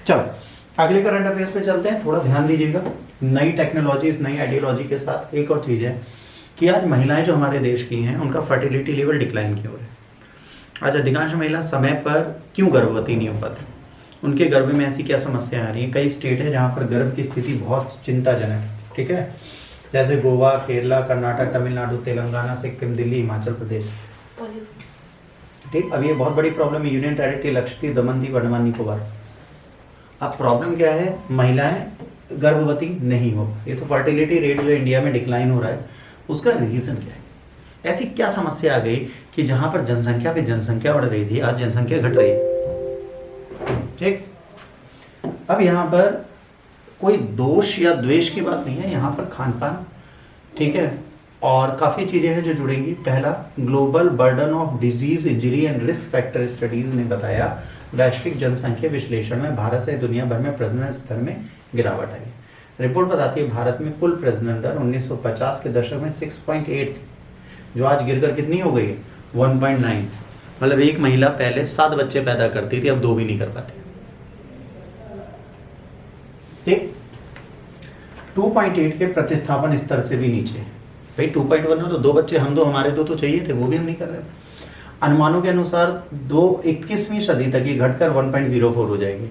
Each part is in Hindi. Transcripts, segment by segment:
चलो अगले करंट अफेयर्स पे चलते हैं, थोड़ा ध्यान दीजिएगा। नई टेक्नोलॉजीज, नई आइडियोलॉजी के साथ एक और चीज़ है कि आज महिलाएं जो हमारे देश की हैं उनका फर्टिलिटी लेवल डिक्लाइन क्यों हो रहा है। आज अधिकांश महिला समय पर क्यों गर्भवती नहीं हो पाती, उनके गर्भ में ऐसी क्या समस्या आ रही है। कई स्टेट है जहाँ पर गर्भ की स्थिति बहुत चिंताजनक है, ठीक है, जैसे गोवा, केरला, कर्नाटक, तमिलनाडु, तेलंगाना, सिक्किम, दिल्ली, हिमाचल प्रदेश। ठीक, अब ये बहुत बड़ी प्रॉब्लम है। Union territory, Lakshadweep, Daman Diu, Andaman Nicobar. अब प्रॉब्लम क्या है, महिलाएं गर्भवती नहीं हो। ये तो फर्टिलिटी रेट जो इंडिया में डिक्लाइन हो रहा है, उसका रीजन क्या है। ऐसी क्या समस्या आ गई कि जहां पर जनसंख्या पे जनसंख्या बढ़ रही थी, आज जनसंख्या घट रही है। ठीक, अब यहाँ पर कोई दोष या द्वेष की बात नहीं है, यहाँ पर खान पान, ठीक है, और काफ़ी चीज़ें हैं जो जुड़ेंगी। पहला, global burden of disease, injury and risk factor studies ने बताया वैश्विक जनसंख्या विश्लेषण में भारत से दुनिया भर में प्रजनन स्तर में गिरावट आई। रिपोर्ट बताती है भारत में कुल प्रजनन दर 1950 के दशक में 6.8 थी, जो आज गिरकर कितनी हो गई है, 1.9। मतलब एक महिला पहले 7 बच्चे पैदा करती थी, अब 2 भी नहीं कर पाती। ठीक, 2.8 के प्रतिस्थापन स्तर से भी नीचे। भाई 2.1 में तो 2 बच्चे हम दो, हमारे दो तो चाहिए थे, वो भी हम नहीं कर रहे। अनुमानों के अनुसार 21वीं सदी तक ये घटकर 1.04 हो जाएगी।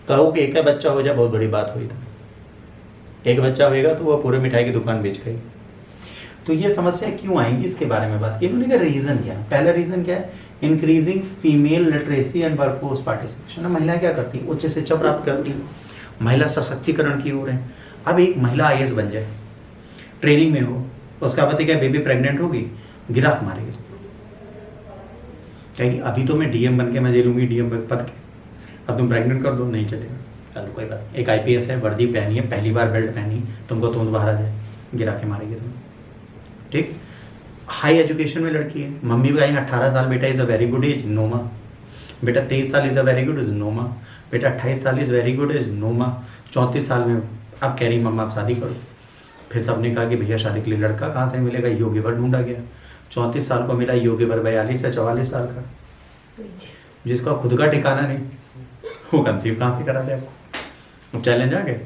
कहो कि एक बच्चा हो जाए, बहुत बड़ी बात हुई था। एक बच्चा होगा तो वो पूरे मिठाई की दुकान बेच गई। तो ये समस्या क्यों आएंगी, इसके बारे में बात की इन्होंने। का रीजन क्या है, पहला रीजन क्या है, increasing female literacy and workforce participation. महिलाएं क्या करती है, उच्च शिक्षा प्राप्त करती है, महिला सशक्तिकरण की ओर है। अब एक महिला IAS बन जाए, ट्रेनिंग में हो, उसका पति क्या बेबी प्रेग्नेंट होगी, गिराफ मारेगी, कहेगी अभी तो मैं DM बन के मैं झेलूंगी DM पद के, अब तुम प्रेग्नेंट कर दो, नहीं चलेगा। चलो कोई बात, एक IPS है, वर्दी पहनी है, पहली बार बेल्ट पहनी, तुमको तुम बाहर आ जाए, गिरा के मारेगी तुम। ठीक, हाई एजुकेशन में लड़की है, मम्मी भी आई 18 साल, बेटा is a very good age, no माँ। बेटा 23 साल is a very good age, no माँ। बेटा 28 साल is very good age, no माँ। 34 साल में अब कह रही मम्मा आप शादी करो। फिर सबने कहा कि भैया शादी के लिए लड़का कहाँ से मिलेगा, योग्य वर ढूंढा गया। 34 साल को मिला योग्य वर 42 या 44 साल का, जिसका खुद का ठिकाना नहीं, वो कंसीव कहाँ से करा दे आपको। अब चैलेंज आ गए,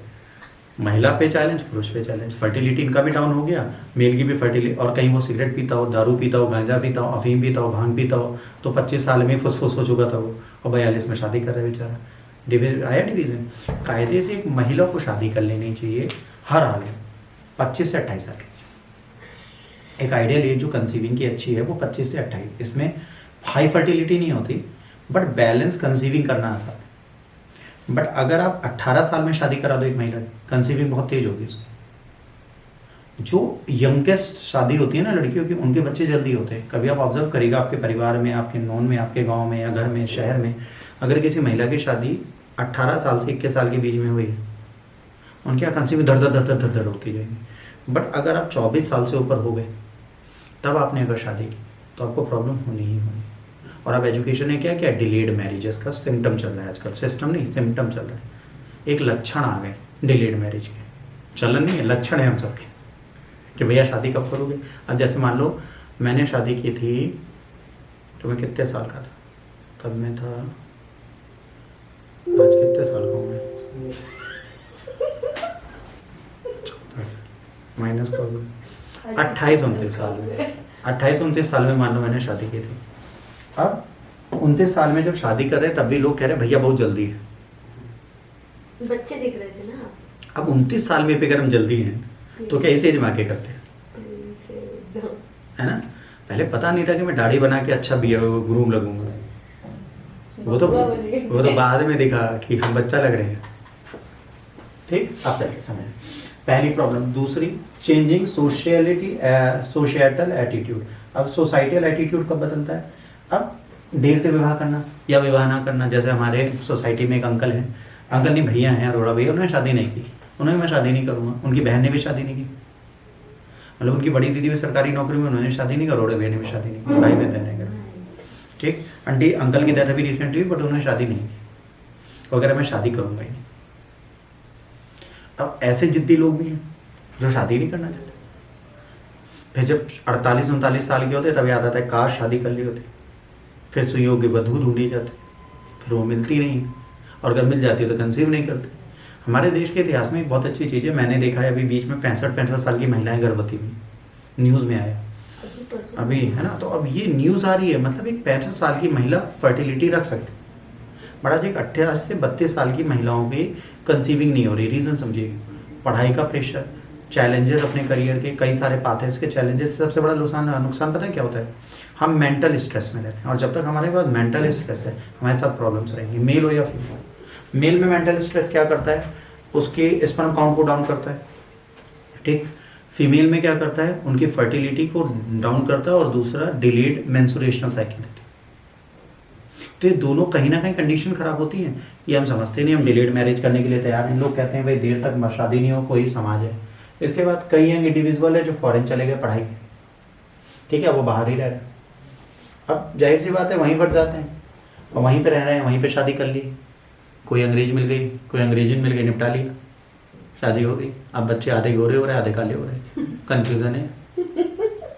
महिला पे चैलेंज, पुरुष पे चैलेंज। फर्टिलिटी इनका भी डाउन हो गया, मेल की भी फर्टिलिटी। और कहीं वो सिगरेट पीता हो, दारू पीता हो, गांजा पीता हो, अफीम पीता हो, भांग पीता हो, तो 25 साल में फुसफुस हो चुका था वो, और 42 में शादी कर रहा है बेचारा। आया डिवीजन। कायदे से एक महिला को शादी कर लेनी चाहिए हर हाल में 25 से 28 साल की। एक आइडियल एज जो कंसीविंग की अच्छी है वो 25 से 28। इसमें हाई फर्टिलिटी नहीं होती, बट बैलेंस कंसीविंग करना आसान है। बट अगर आप 18 साल में शादी करा दो एक महिला की, कंसीविंग बहुत तेज होगी उसकी। जो यंगेस्ट शादी होती है ना लड़कियों की, उनके बच्चे जल्दी होते हैं। कभी आप ऑब्जर्व करिएगा आपके परिवार में, आपके नॉन में, आपके गांव में या घर में, शहर में, अगर किसी महिला की शादी 18 साल से 21 साल के बीच में हुई है, उनकी कंसीविंग धड़ धड़ धड़ धड़ धड़ होती जाएगी। बट अगर आप 24 साल से ऊपर हो गए तब आपने अगर शादी की तो आपको प्रॉब्लम होनी ही होनी। और अब एजुकेशन ने क्या डिलेड मैरिजेस का सिम्टम चल रहा है आजकल, सिस्टम नहीं सिम्टम चल रहा है। एक लक्षण आ गए डिलेड मैरिज के, चलन नहीं है, लक्षण है हम सबके कि भैया शादी कब करोगे। अब जैसे मान लो मैंने शादी की थी तो मैं कितने साल का था, तब मैं था, आज कितने साल का हूँ मैं, माइनस कर दो, 28-29 साल में, 28-29 साल में मान लो मैंने शादी की थी। अब 29 साल में जब शादी कर रहे तब भी लोग कह रहे भैया बहुत जल्दी है, बच्चे दिख रहे थे ना। अब 29 साल में भी अगर हम जल्दी हैं तो क्या इस एज में आके करते हैं, है ना। पहले पता नहीं था कि मैं दाढ़ी बना के अच्छा ग्रूम लगूंगा, वो तो बाद में दिखा कि हम बच्चा लग रहे हैं। ठीक, आप चलिए समझ। पहली प्रॉब्लम। दूसरी, चेंजिंग सोशिएटल एटीट्यूड। अब सोसाइटल एटीट्यूड कब बदलता है, अब देर से विवाह करना या विवाह ना करना। जैसे हमारे सोसाइटी में एक अंकल हैं, अंकल नहीं भैया हैं, अरोड़ा भैया, उन्होंने शादी नहीं की, उन्होंने मैं शादी नहीं करूँगा। उनकी बहन ने भी शादी नहीं की, मतलब उनकी बड़ी दीदी भी सरकारी नौकरी में, उन्होंने शादी नहीं की, अरोड़ा भैया ने भी शादी नहीं की, भाई बहन रहने घर। ठीक, आंटी अंकल की डेथ अभी रिसेंट हुई बट उन्होंने शादी नहीं की, वगैरह मैं शादी करूँगा ही नहीं। अब ऐसे जिद्दी लोग भी हैं जो शादी नहीं करना चाहते। फिर जब 48-39 साल के होते तब याद आता है काश शादी कर ली होती। फिर सुयोग्य वधू ढूंढी जाती, फिर वो मिलती नहीं। और अगर मिल जाती है तो कंसीव नहीं करते। हमारे देश के इतिहास में एक बहुत अच्छी चीज़ है, मैंने देखा है अभी बीच में 65 साल की महिलाएं गर्भवती हुई, न्यूज़ में आया अभी परसों अभी, है ना। तो अब ये न्यूज़ आ रही है, मतलब एक 65 साल की महिला फर्टिलिटी रख सकती है। बड़ा जी, 28 से 32 साल की महिलाओं की कंसीविंग नहीं हो रही, रीज़न समझिए, पढ़ाई का प्रेशर, चैलेंजेस अपने करियर के, कई सारे पाथेस के चैलेंजेस। सबसे बड़ा नुकसान पता है क्या होता है, हम मेंटल स्ट्रेस में रहते हैं, और जब तक हमारे पास मेंटल स्ट्रेस है हमारे साथ प्रॉब्लम्स रहेंगी, मेल हो या फीमेल। मेल में मेंटल स्ट्रेस क्या करता है, उसके स्पर्म काउंट को डाउन करता है, ठीक। फीमेल में क्या करता है, उनकी फर्टिलिटी को डाउन करता है, और दूसरा डिलेड मेंस्ट्रुएशनल साइकिल देती है। तो ये दोनों कहीं ना कहीं कंडीशन खराब होती हैं। ये हम समझते नहीं, हम डिलेड मैरिज करने के लिए तैयार हैं। लोग कहते हैं भाई देर तक शादी नहीं हो, कोई समाज है। इसके बाद कई यंग इंडिविजुअल है जो फॉरेन चले गए पढ़ाई के, ठीक है, वो बाहर ही रह रहे हैं। अब जाहिर सी बात है वहीं बढ़ जाते हैं और वहीं पे रह रहे हैं, वहीं पे शादी कर ली, कोई अंग्रेज मिल गई, कोई अंग्रेजन मिल गई, निपटा लिया, शादी हो गई। अब बच्चे आधे गोरे हो रहे हैं, आधे काले हो रहे हैं, कन्फ्यूजन है,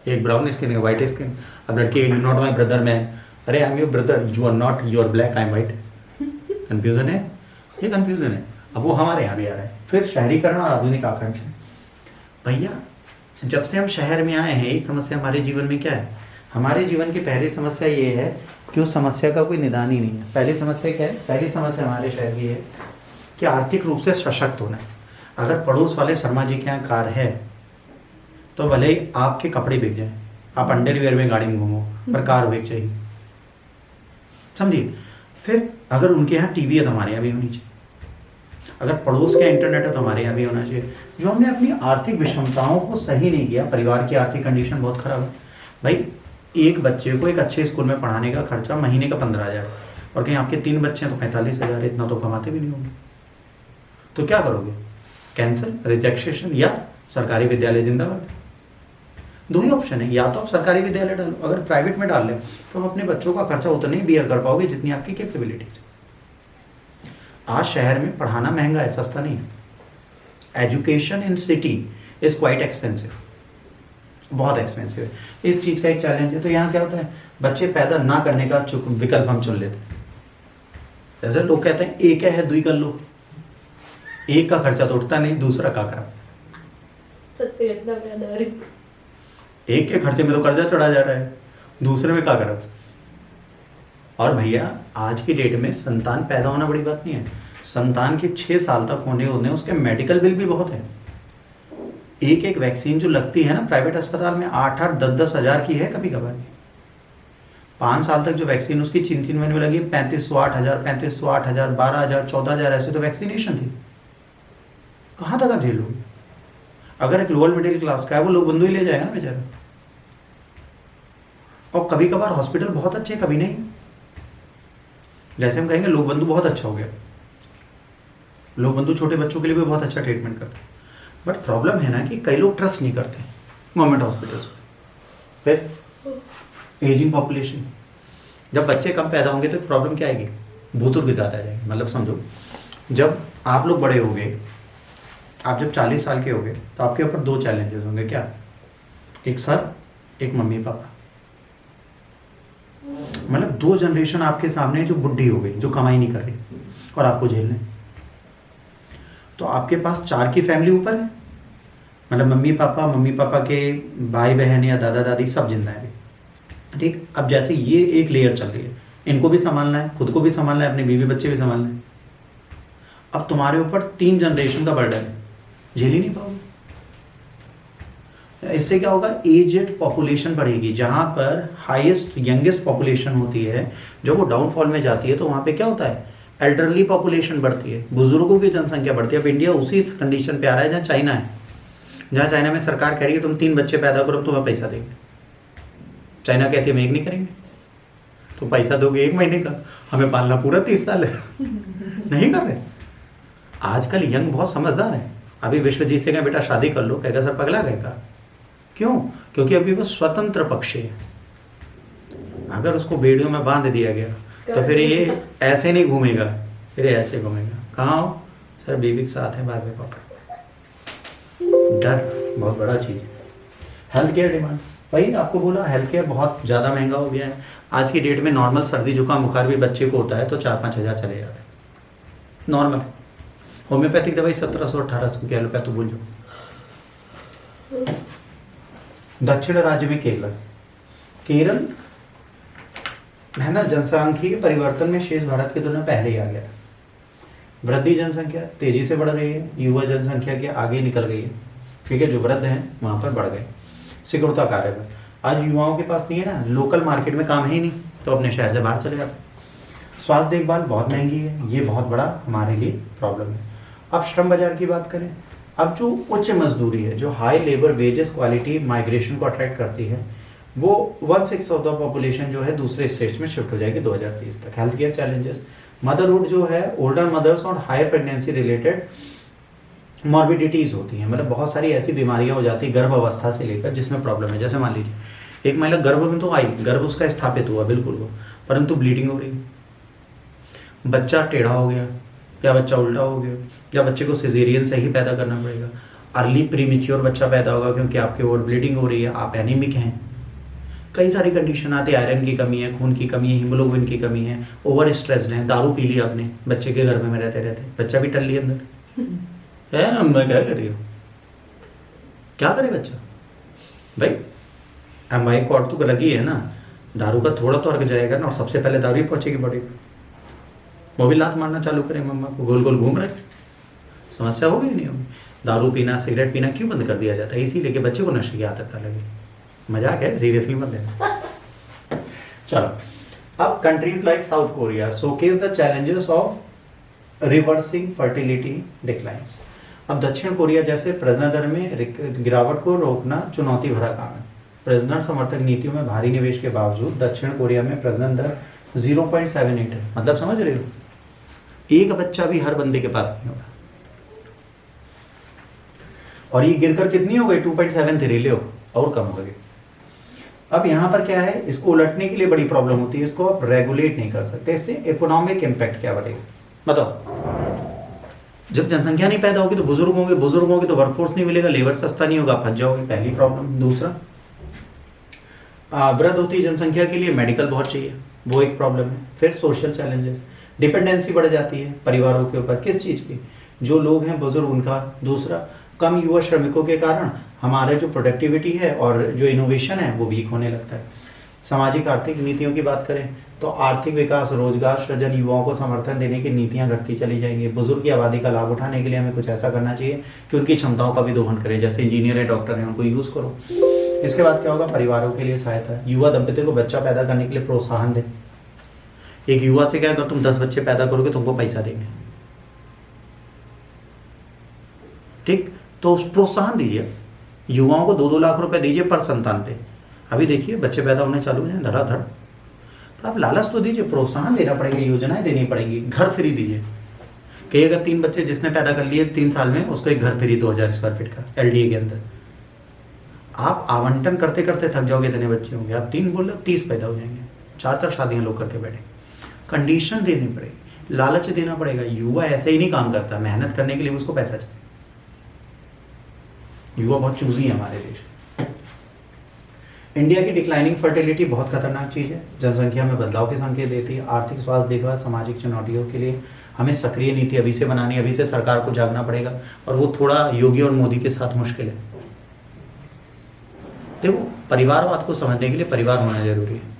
एक ब्राउन स्किन है, वाइट स्किन। अब लड़की नॉट माई ब्रदर, मैं अरे I am your brother, you are not, you are black, I am white. Confusion है, ये कन्फ्यूजन है। अब वो हमारे यहाँ भी आ रहा है। फिर शहरीकरण और आधुनिक आकांक्षा। भैया जब से हम शहर में आए हैं, एक समस्या हमारे जीवन में क्या है, हमारे जीवन की पहली समस्या ये है कि उस समस्या का कोई निदान ही नहीं है। पहली समस्या क्या है, पहली समस्या हमारे शहर की है कि आर्थिक रूप से सशक्त होना है। अगर पड़ोस वाले शर्मा जी के यहाँ कार है तो भले ही आपके कपड़े बिक जाएं, आप अंडरवियर में गाड़ी में घूमो, पर कार बिक चाहिए, समझिए। फिर अगर उनके यहाँ टीवी है तो हमारे यहाँ भी होनी चाहिए, अगर पड़ोस का इंटरनेट है तो हमारे यहाँ भी होना चाहिए। जो हमने अपनी आर्थिक विषमताओं को सही नहीं किया, परिवार की आर्थिक कंडीशन बहुत खराब है भाई। एक बच्चे को एक अच्छे स्कूल में पढ़ाने का खर्चा महीने का 15,000, और कहीं आपके 3 बच्चे हैं तो 45,000, इतना तो कमाते भी नहीं होंगे। तो क्या करोगे, कैंसल, रिजेक्शन, या सरकारी विद्यालय जिंदाबाद। दो ही ऑप्शन है, या तो आप सरकारी विद्यालय डालो, अगर प्राइवेट में डाल लें तो आप अपने बच्चों का खर्चा उतना ही बियर कर पाओगे जितनी आपकी कैपेबिलिटीज है। आज शहर में पढ़ाना महंगा है, सस्ता नहीं है। Education in city is quite expensive, बहुत एक्सपेंसिव है। इस चीज़ का एक चैलेंज है। तो यहाँ क्या होता है, बच्चे पैदा ना करने का विकल्प हम चुन लेते हैं। जैसे लोग कहते हैं एक है दुई कर लो, एक का खर्चा तो उठता नहीं, दूसरा का करा, सत्य घटना पे आधारित। एक के खर्चे में तो कर्जा चढ़ा जा रहा है, दूसरे में क्या करा। और भैया आज की डेट में संतान पैदा होना बड़ी बात नहीं है, संतान के 6 साल तक होने उसके मेडिकल बिल भी बहुत है। एक वैक्सीन जो लगती है ना प्राइवेट अस्पताल में 8-8, 10-10 हज़ार की है कभी कभार। 5 साल तक जो वैक्सीन उसकी 3-3 महीने में लगी 3500, 8,000, 3500, 8,000, 12,000, 14,000, ऐसे तो वैक्सीनेशन थी। कहाँ तक आप झेल लोगे। अगर एक लोअर मिडिल क्लास का है वो लोग बंधु ही ले जाएगा ना बेचारा। और कभी कभार हॉस्पिटल बहुत अच्छे, कभी नहीं। जैसे हम कहेंगे लोक बंधु बहुत अच्छा हो गया, लोक बंधु छोटे बच्चों के लिए भी बहुत अच्छा ट्रीटमेंट करता है। बट प्रॉब्लम है ना कि कई लोग ट्रस्ट नहीं करते गवर्नमेंट हॉस्पिटल्स पे। फिर एजिंग पॉपुलेशन, जब बच्चे कम पैदा होंगे तो प्रॉब्लम क्या आएगी, बुजुर्ग ज़्यादा आ जाएंगे। मतलब समझो जब आप लोग बड़े हो गए, आप जब 40 साल के हो गए तो आपके ऊपर 2 चैलेंजेस होंगे। क्या, एक सर, एक मम्मी पापा। मतलब 2 जनरेशन आपके सामने जो बुढ़ी हो गई, जो कमाई नहीं कर रही और आपको झेलने। तो आपके पास 4 की फैमिली ऊपर है, मतलब मम्मी पापा के भाई बहन या दादा दादी सब जिंदा है, ठीक। अब जैसे ये एक लेयर चल रही है, इनको भी संभालना है, खुद को भी संभालना है, अपने बीवी बच्चे भी संभालना है। अब तुम्हारे ऊपर 3 जनरेशन का बर्डन है, झेल ही नहीं पाओगे। इससे क्या होगा, एजेड पॉपुलेशन बढ़ेगी। जहाँ पर हाईएस्ट यंगेस्ट पॉपुलेशन होती है, जब वो डाउनफॉल में जाती है तो वहाँ पे क्या होता है, एल्डरली पॉपुलेशन बढ़ती है, बुजुर्गों की जनसंख्या बढ़ती है। अब इंडिया उसी कंडीशन पे आ रहा है जहाँ चाइना है, जहाँ चाइना में सरकार कह रही है तुम 3 बच्चे पैदा करो, तुम्हें पैसा देंगे। चाइना कहती है हम एक नहीं करेंगे, तो पैसा दोगे 1 महीने का, हमें पालना पूरा 30 साल है। नहीं कर रहे। आजकल यंग बहुत समझदार है। अभी विश्वजीत से कहें बेटा शादी कर लो, कहेगा सर पगला गए का। क्यों, क्योंकि अभी वो स्वतंत्र पक्षी है। अगर उसको बेड़ियों में बांध दिया गया तो फिर ये ऐसे नहीं घूमेगा, फिर ऐसे घूमेगा। कहाँ हो सर, बीवी के साथ है, बाबे पापा। डर बहुत बड़ा चीज़ है। हेल्थ केयर डिमांड्स, वही आपको बोला, हेल्थ केयर बहुत ज़्यादा महंगा हो गया है। आज की डेट में नॉर्मल सर्दी जुकाम बुखार भी बच्चे को होता है तो 4-5 हज़ार चले जा रहे हैं। नॉर्मल है। होम्योपैथिक दवाई 1700-1800 की एलोपैथ तो भूल जाओ। दक्षिण राज्य में केरल है ना, जनसांख्यिकीय परिवर्तन में शेष भारत की तुलना में पहले ही आ गया था। वृद्धि जनसंख्या तेजी से बढ़ रही है, युवा जनसंख्या के आगे निकल गई है, ठीक है, जो वृद्ध हैं वहां पर बढ़ गए। सिकुड़ता कार्य में आज युवाओं के पास नहीं है ना, लोकल मार्केट में काम है ही नहीं, तो अपने शहर से बाहर चले जाते। स्वास्थ्य देखभाल बहुत महंगी है, ये बहुत बड़ा हमारे लिए प्रॉब्लम है। अब श्रम बाजार की बात करें, अब जो उच्च मजदूरी है, जो high labour wages quality migration को अट्रैक्ट करती है, वो 1/6 ऑफ द पॉपुलेशन जो है दूसरे स्टेट्स में शिफ्ट हो जाएगी 2030 तक। हेल्थ केयर चैलेंजेस, मदरहुड जो है, ओल्डर मदर्स और हायर प्रेगनेंसी रिलेटेड मॉर्बिडिटीज होती हैं, मतलब बहुत सारी ऐसी बीमारियां हो जाती है गर्भ अवस्था से लेकर जिसमें प्रॉब्लम है। जैसे मान लीजिए एक महिला गर्भ में तो आई, गर्भ उसका स्थापित हुआ बिल्कुल वो, परंतु ब्लीडिंग हो रही, बच्चा टेढ़ा हो गया या बच्चा उल्टा हो गया, या बच्चे को सिजेरियन से ही पैदा करना पड़ेगा, अर्ली प्रीमेच्योर बच्चा पैदा होगा क्योंकि आपके ओवर ब्लीडिंग हो रही है, आप एनीमिक हैं, कई सारी कंडीशन आती है, आयरन की कमी है, खून की कमी है, हीमोग्लोबिन की कमी है, ओवर स्ट्रेस्ड है, दारू पी ली आपने बच्चे के गर्भ में रहते रहते, बच्चा भी टल लिया अंदर है, मैं क्या कर रही हूँ, क्या करे बच्चा भाई। एमआई कॉर्ड तो लगी है ना, दारू का थोड़ा तो अर्क जाएगा ना, और सबसे पहले दारू ही पहुंचेगी बॉडी पे, वो भी लात मारना चालू करे, मम्मा को गोल गोल घूम रहे, समस्या होगी नहीं होगी। दारू पीना सिगरेट पीना क्यों बंद कर दिया जाता है, इसीलिए कि बच्चे को नशे की आदत ना लगे। मजाक है, सीरियसली मत लेना। चलो, अब countries like south Korea showcase the challenges of reversing fertility declines. अब दक्षिण कोरिया जैसे प्रजनन दर में गिरावट को रोकना चुनौती भरा काम है। प्रजनन समर्थक नीतियों में भारी निवेश के बावजूद दक्षिण कोरिया में प्रजनन दर 0.78 है। मतलब समझ रहे हो, एक बच्चा भी हर बंदे के पास नहीं होगा, और ये गिरकर कितनी हो गई 2.73 ले और कम हो गई। अब यहाँ पर क्या है, इसको उलटने के लिए बड़ी प्रॉब्लम होती है, इसको आप रेगुलेट नहीं कर सकते। इससे इकोनॉमिक इम्पैक्ट क्या बढ़ेगा बताओ। जब जनसंख्या नहीं पैदा होगी तो बुजुर्ग होंगे तो वर्कफोर्स नहीं मिलेगा, लेबर सस्ता नहीं होगा, फंस जाओगे, पहली प्रॉब्लम। दूसरा, वृद्ध होती जनसंख्या के लिए मेडिकल बहुत चाहिए, वो एक प्रॉब्लम है। फिर सोशल चैलेंजेस, डिपेंडेंसी बढ़ जाती है परिवारों के ऊपर, किस चीज़ की, जो लोग हैं बुजुर्ग उनका। दूसरा, कम युवा श्रमिकों के कारण हमारे जो प्रोडक्टिविटी है और जो इनोवेशन है वो वीक होने लगता है। सामाजिक आर्थिक नीतियों की बात करें तो आर्थिक विकास, रोजगार सृजन, युवाओं को समर्थन देने की नीतियां घटती चली जाएंगी। बुजुर्ग की आबादी का लाभ उठाने के लिए हमें कुछ ऐसा करना चाहिए कि उनकी क्षमताओं का भी दोहन करें, जैसे इंजीनियर है, डॉक्टर है, उनको यूज़ करो। इसके बाद क्या होगा, परिवारों के लिए सहायता, युवा दंपति को बच्चा पैदा करने के लिए प्रोत्साहन दें। एक युवा से क्या, अगर तुम 10 बच्चे पैदा करोगे तुमको पैसा देंगे, ठीक, तो प्रोत्साहन दीजिए, युवाओं को 2-2 लाख रुपए दीजिए पर संतान पे। अभी देखिए बच्चे पैदा होने चालू हो जाए धड़ाधड़, पर आप लालच तो दीजिए, प्रोत्साहन देना पड़ेगा, योजनाएं देनी पड़ेगी, घर फ्री दीजिए कि अगर 3 बच्चे जिसने पैदा कर लिए 3 साल में, उसको एक घर फ्री 2000 स्क्वायर फीट का LDA के अंदर। आप आवंटन करते करते थक जाओगे, इतने बच्चे होंगे, आप 3 बोल रहे 30 पैदा हो जाएंगे, 4 शादियां लोग करके बैठे। कंडीशन देनी पड़ेगी, लालच देना पड़ेगा। युवा ऐसे ही नहीं काम करता, मेहनत करने के लिए उसको पैसा चाहिए। युवा बहुत चूजी है हमारे देश। इंडिया की डिक्लाइनिंग फर्टिलिटी बहुत खतरनाक चीज़ है, जनसंख्या में बदलाव के संकेत देती है। आर्थिक स्वास्थ्य देखभाल, सामाजिक चुनौतियों के लिए हमें सक्रिय नीति अभी से बनानी, अभी से सरकार को जागना पड़ेगा, और वो थोड़ा योगी और मोदी के साथ मुश्किल है। देखो, परिवारवाद को समझने के लिए परिवार होना जरूरी है।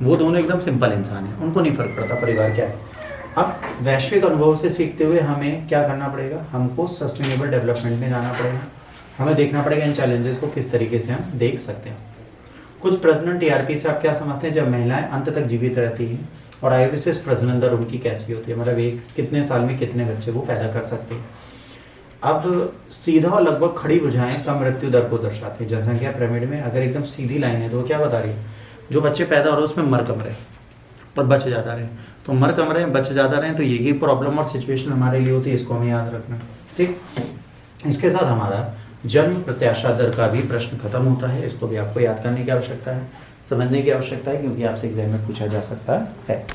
वो दोनों एकदम सिंपल इंसान है, उनको नहीं फर्क पड़ता परिवार क्या है। अब वैश्विक अनुभव से सीखते हुए हमें क्या करना पड़ेगा, हमको सस्टेनेबल डेवलपमेंट में जाना पड़ेगा। हमें देखना पड़ेगा इन चैलेंजेस को किस तरीके से हम देख सकते हैं। कुछ प्रजनन TRP से आप क्या समझते हैं, जब महिलाएं अंत तक जीवित रहती हैं, और आयुर्विशिष्ट प्रजनन दर उनकी कैसी होती है, मतलब एक कितने साल में कितने बच्चे वो पैदा कर सकते हैं। अब सीधा और लगभग खड़ी भुजाएं कम मृत्यु दर को दर्शाती है। जनसंख्या पिरामिड में अगर एकदम सीधी लाइन है तो क्या बता रही है, जो बच्चे पैदा हो रहे हैं उसमें मर कम रहे पर बच ज़्यादा रहे, तो मर कम रहे बच ज़्यादा रहे, तो यही प्रॉब्लम और सिचुएशन हमारे लिए होती है, इसको हमें याद रखना, ठीक। इसके साथ हमारा जन्म प्रत्याशा दर का भी प्रश्न खत्म होता है, इसको भी आपको याद करने की आवश्यकता है, समझने की आवश्यकता है, क्योंकि आपसे एग्जाम में पूछा जा सकता है।